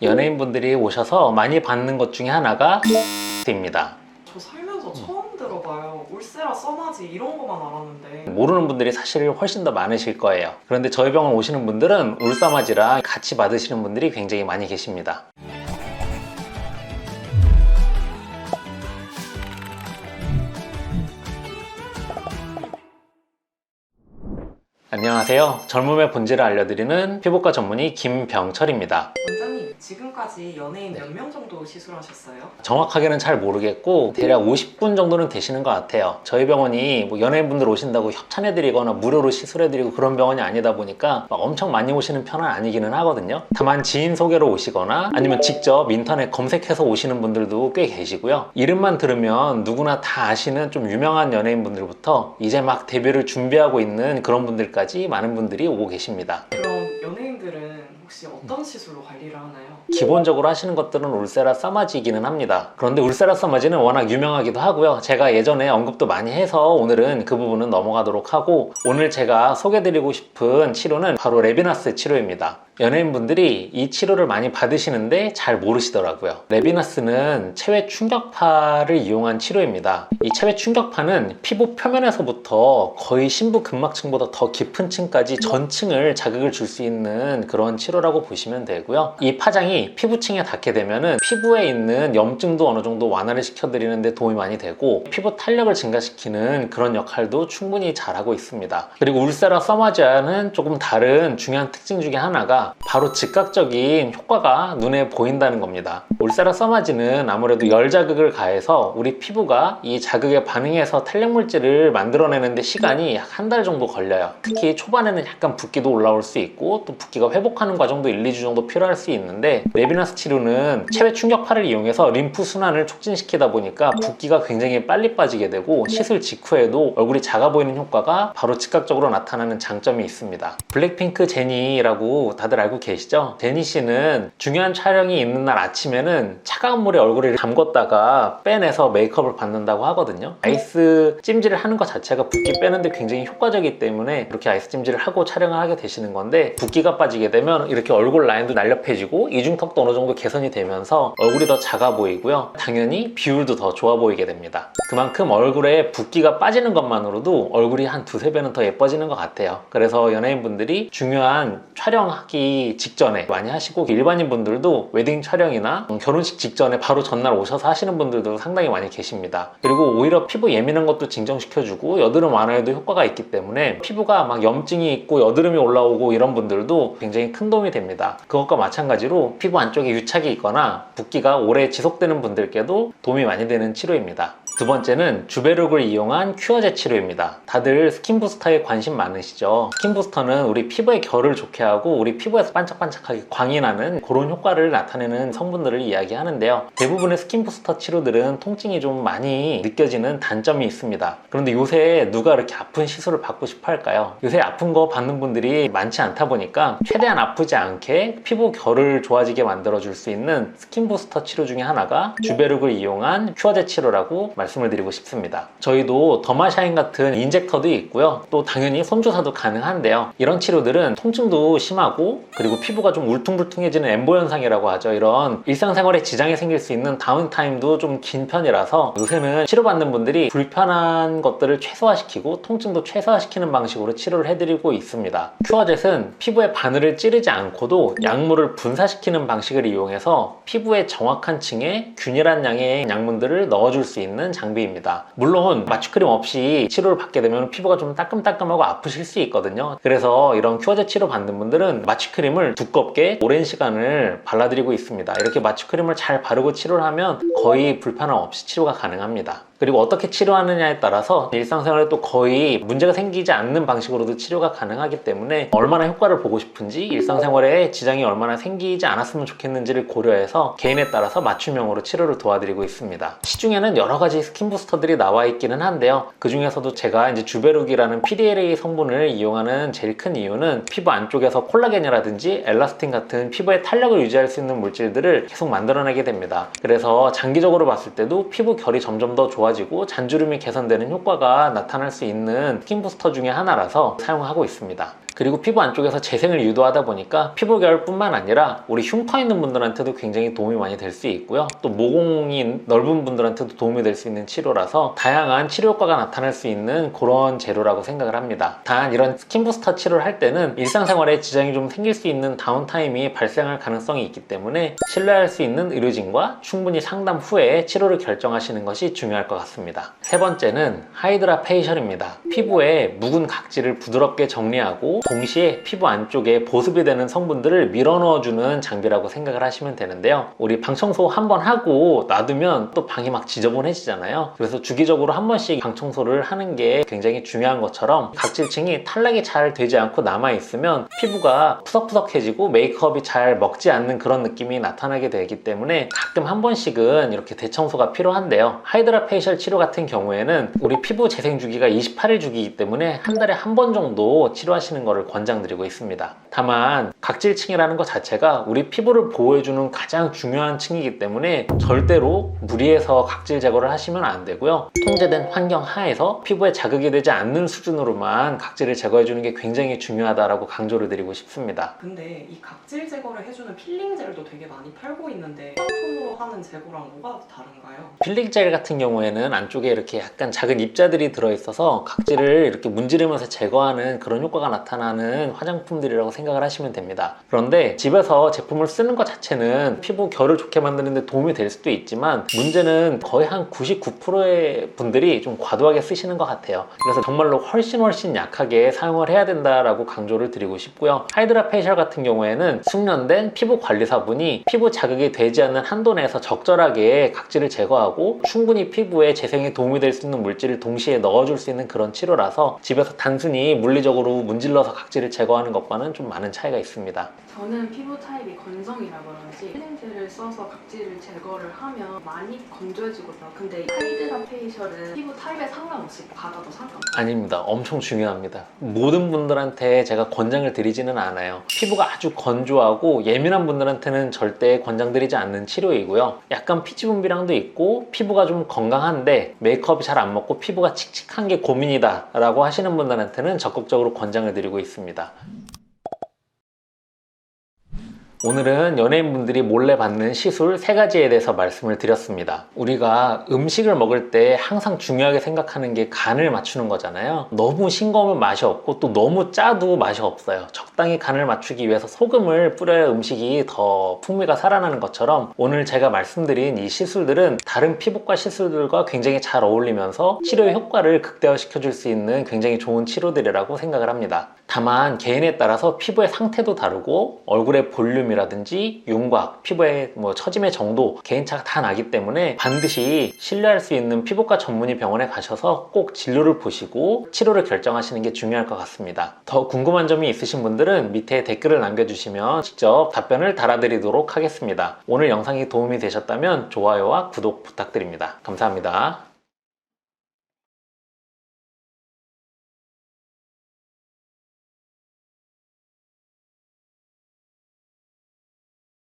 연예인분들이 오셔서 많이 받는 것 중에 하나가 입니다. 저 살면서 처음 들어봐요. 울세라, 써마지 이런 거만 알았는데. 모르는 분들이 사실 훨씬 더 많으실 거예요. 그런데 저희 병원 오시는 분들은 울사마지랑 같이 받으시는 분들이 굉장히 많이 계십니다. 안녕하세요. 젊음의 본질을 알려드리는 피부과 전문의 김병철입니다. 원장님, 지금까지 연예인 몇 명 정도 시술하셨어요? 정확하게는 잘 모르겠고 대략 50분 정도는 되시는 것 같아요. 저희 병원이 뭐 연예인분들 오신다고 협찬해드리거나 무료로 시술해드리고 그런 병원이 아니다 보니까 막 엄청 많이 오시는 편은 아니기는 하거든요. 다만 지인 소개로 오시거나 아니면 직접 인터넷 검색해서 오시는 분들도 꽤 계시고요. 이름만 들으면 누구나 다 아시는 좀 유명한 연예인분들부터 이제 막 데뷔를 준비하고 있는 그런 분들까지 많은 분들이 오고 계십니다. 그럼 연예인들은 혹시 어떤 시술로 관리를 하나요? 기본적으로 하시는 것들은 울세라 써마지이기는 합니다. 그런데 울세라 써마지는 워낙 유명하기도 하고요. 제가 예전에 언급도 많이 해서 오늘은 그 부분은 넘어가도록 하고, 오늘 제가 소개드리고 싶은 치료는 바로 레비나스 치료입니다. 연예인분들이 이 치료를 많이 받으시는데 잘 모르시더라고요. 레비나스는 체외 충격파를 이용한 치료입니다. 이 체외 충격파는 피부 표면에서부터 거의 심부 근막층보다 더 깊은 층까지 전층을 자극을 줄 수 있는 그런 치료라고 보시면 되고요. 이 파장이 피부층에 닿게 되면은 피부에 있는 염증도 어느 정도 완화를 시켜드리는데 도움이 많이 되고, 피부 탄력을 증가시키는 그런 역할도 충분히 잘하고 있습니다. 그리고 울세라 써마지와는 조금 다른 중요한 특징 중에 하나가 바로 즉각적인 효과가 눈에 보인다는 겁니다. 울세라 써마지는 아무래도 열 자극을 가해서 우리 피부가 이 자극에 반응해서 탄력 물질을 만들어내는데 시간이 약 한 달 정도 걸려요. 특히 초반에는 약간 붓기도 올라올 수 있고 또 붓기가 회복하는 과정도 1, 2주 정도 필요할 수 있는데, 레비나스 치료는 체외 충격파를 이용해서 림프 순환을 촉진시키다 보니까 붓기가 굉장히 빨리 빠지게 되고, 시술 직후에도 얼굴이 작아 보이는 효과가 바로 즉각적으로 나타나는 장점이 있습니다. 블랙핑크 제니라고 다들 알고 계시죠? 제니 씨는 중요한 촬영이 있는 날 아침에는 차가운 물에 얼굴을 담궜다가 빼내서 메이크업을 받는다고 하거든요. 아이스 찜질을 하는 것 자체가 붓기 빼는데 굉장히 효과적이기 때문에 이렇게 아이스 찜질을 하고 촬영을 하게 되시는 건데, 붓기가 빠지게 되면 이렇게 얼굴 라인도 날렵해지고 이중턱도 어느 정도 개선이 되면서 얼굴이 더 작아 보이고요. 당연히 비율도 더 좋아 보이게 됩니다. 그만큼 얼굴에 붓기가 빠지는 것만으로도 얼굴이 한 두세 배는 더 예뻐지는 것 같아요. 그래서 연예인분들이 중요한 촬영하기 직전에 많이 하시고, 일반인 분들도 웨딩 촬영이나 결혼식 직전에 바로 전날 오셔서 하시는 분들도 상당히 많이 계십니다. 그리고 오히려 피부 예민한 것도 진정시켜주고 여드름 완화에도 효과가 있기 때문에 피부가 막 염증이 있고 여드름이 올라오고 이런 분들도 굉장히 큰 도움이 됩니다. 그것과 마찬가지로 피부 안쪽에 유착이 있거나 붓기가 오래 지속되는 분들께도 도움이 많이 되는 치료입니다. 두 번째는 주베룩을 이용한 큐어제 치료입니다. 다들 스킨부스터에 관심 많으시죠? 스킨부스터는 우리 피부의 결을 좋게 하고 우리 피부에서 반짝반짝하게 광이 나는 그런 효과를 나타내는 성분들을 이야기하는데요. 대부분의 스킨부스터 치료들은 통증이 좀 많이 느껴지는 단점이 있습니다. 그런데 요새 누가 이렇게 아픈 시술을 받고 싶어 할까요? 요새 아픈 거 받는 분들이 많지 않다 보니까 최대한 아프지 않게 피부 결을 좋아지게 만들어줄 수 있는 스킨부스터 치료 중에 하나가 주베룩을 이용한 큐어제 치료라고 말씀을 드리고 싶습니다. 저희도 더마샤인 같은 인젝터도 있고요. 또 당연히 손주사도 가능한데요. 이런 치료들은 통증도 심하고 그리고 피부가 좀 울퉁불퉁해지는 엠보 현상이라고 하죠. 이런 일상생활에 지장이 생길 수 있는 다운타임도 좀 긴 편이라서 요새는 치료받는 분들이 불편한 것들을 최소화시키고 통증도 최소화시키는 방식으로 치료를 해드리고 있습니다. 큐어젯은 피부의 바늘을 찌르지 않고도 약물을 분사시키는 방식을 이용해서 피부의 정확한 층에 균일한 양의 약물들을 넣어줄 수 있는 장비입니다. 물론 마취크림 없이 치료를 받게 되면 피부가 좀 따끔따끔하고 아프실 수 있거든요. 그래서 이런 큐어젯 치료 받는 분들은 마취크림을 두껍게 오랜 시간을 발라드리고 있습니다. 이렇게 마취크림을 잘 바르고 치료를 하면 거의 불편함 없이 치료가 가능합니다. 그리고 어떻게 치료하느냐에 따라서 일상생활에 또 거의 문제가 생기지 않는 방식으로도 치료가 가능하기 때문에 얼마나 효과를 보고 싶은지, 일상생활에 지장이 얼마나 생기지 않았으면 좋겠는지를 고려해서 개인에 따라서 맞춤형으로 치료를 도와드리고 있습니다. 시중에는 여러 가지 스킨 부스터들이 나와 있기는 한데요. 그 중에서도 제가 이제 주베룩이라는 PDLA 성분을 이용하는 제일 큰 이유는 피부 안쪽에서 콜라겐이라든지 엘라스틴 같은 피부의 탄력을 유지할 수 있는 물질들을 계속 만들어내게 됩니다. 그래서 장기적으로 봤을 때도 피부 결이 점점 더 좋아지고 잔주름이 개선되는 효과가 나타날 수 있는 스킨 부스터 중에 하나라서 사용하고 있습니다. 그리고 피부 안쪽에서 재생을 유도하다 보니까 피부 결뿐만 아니라 우리 흉터 있는 분들한테도 굉장히 도움이 많이 될 수 있고요. 또 모공이 넓은 분들한테도 도움이 될 수 있는 치료라서 다양한 치료 효과가 나타날 수 있는 그런 재료라고 생각을 합니다. 단 이런 스킨부스터 치료를 할 때는 일상생활에 지장이 좀 생길 수 있는 다운타임이 발생할 가능성이 있기 때문에 신뢰할 수 있는 의료진과 충분히 상담 후에 치료를 결정하시는 것이 중요할 것 같습니다. 세 번째는 하이드라 페이셜입니다. 피부에 묵은 각질을 부드럽게 정리하고 동시에 피부 안쪽에 보습이 되는 성분들을 밀어넣어주는 장비라고 생각을 하시면 되는데요. 우리 방 청소 한 번 하고 놔두면 또 방이 막 지저분해지잖아요. 그래서 주기적으로 한 번씩 방 청소를 하는 게 굉장히 중요한 것처럼 각질층이 탈락이 잘 되지 않고 남아있으면 피부가 푸석푸석해지고 메이크업이 잘 먹지 않는 그런 느낌이 나타나게 되기 때문에 가끔 한 번씩은 이렇게 대청소가 필요한데요. 하이드라 페이셜 치료 같은 경우에는 우리 피부 재생 주기가 28일 주기이기 때문에 한 달에 한 번 정도 치료하시는 것을 권장드리고 있습니다. 다만 각질층이라는 것 자체가 우리 피부를 보호해주는 가장 중요한 층이기 때문에 절대로 무리해서 각질 제거를 하시면 안 되고요. 통제된 환경 하에서 피부에 자극이 되지 않는 수준으로만 각질을 제거해주는 게 굉장히 중요하다라고 강조를 드리고 싶습니다. 근데 이 각질 제거를 해주는 필링 젤도 되게 많이 팔고 있는데 화장품으로 하는 제거랑 뭐가 다른가요? 필링 젤 같은 경우에는 안쪽에 이렇게 약간 작은 입자들이 들어있어서 각질을 이렇게 문지르면서 제거하는 그런 효과가 나타나는 화장품들이라고 생각을 하시면 됩니다. 그런데 집에서 제품을 쓰는 것 자체는 피부 결을 좋게 만드는 데 도움이 될 수도 있지만 문제는 거의 한 99%의 분들이 좀 과도하게 쓰시는 것 같아요. 그래서 정말로 훨씬 약하게 사용을 해야 된다라고 강조를 드리고 싶고요. 하이드라 페이셜 같은 경우에는 숙련된 피부 관리사분이 피부 자극이 되지 않는 한도 내에서 적절하게 각질을 제거하고 충분히 피부에 재생에 도움이 될 수 있는 물질을 동시에 넣어줄 수 있는 그런 치료라서 집에서 단순히 물리적으로 문질러서 각질을 제거하는 것과는 좀 많은 차이가 있습니다. 저는 피부 타입이 건성이라 그런지 필링젤을 써서 각질을 제거를 하면 많이 건조해지거든요. 근데 하이드라 페이셜은 피부 타입에 상관없이 받아도 상관없어요. 아닙니다. 엄청 중요합니다. 모든 분들한테 제가 권장을 드리지는 않아요. 피부가 아주 건조하고 예민한 분들한테는 절대 권장드리지 않는 치료이고요. 약간 피지 분비량도 있고 피부가 좀 건강한데 메이크업이 잘 안 먹고 피부가 칙칙한 게 고민이다 라고 하시는 분들한테는 적극적으로 권장을 드리고 있습니다. 오늘은 연예인분들이 몰래 받는 시술 3가지에 대해서 말씀을 드렸습니다. 우리가 음식을 먹을 때 항상 중요하게 생각하는 게 간을 맞추는 거잖아요. 너무 싱거우면 맛이 없고 또 너무 짜도 맛이 없어요. 적당히 간을 맞추기 위해서 소금을 뿌려야 음식이 더 풍미가 살아나는 것처럼 오늘 제가 말씀드린 이 시술들은 다른 피부과 시술들과 굉장히 잘 어울리면서 치료의 효과를 극대화시켜 줄 수 있는 굉장히 좋은 치료들이라고 생각을 합니다. 다만 개인에 따라서 피부의 상태도 다르고 얼굴의 볼륨이라든지 윤곽, 피부의 처짐의 정도 개인차가 다 나기 때문에 반드시 신뢰할 수 있는 피부과 전문의 병원에 가셔서 꼭 진료를 보시고 치료를 결정하시는 게 중요할 것 같습니다. 더 궁금한 점이 있으신 분들은 밑에 댓글을 남겨주시면 직접 답변을 달아드리도록 하겠습니다. 오늘 영상이 도움이 되셨다면 좋아요와 구독 부탁드립니다. 감사합니다.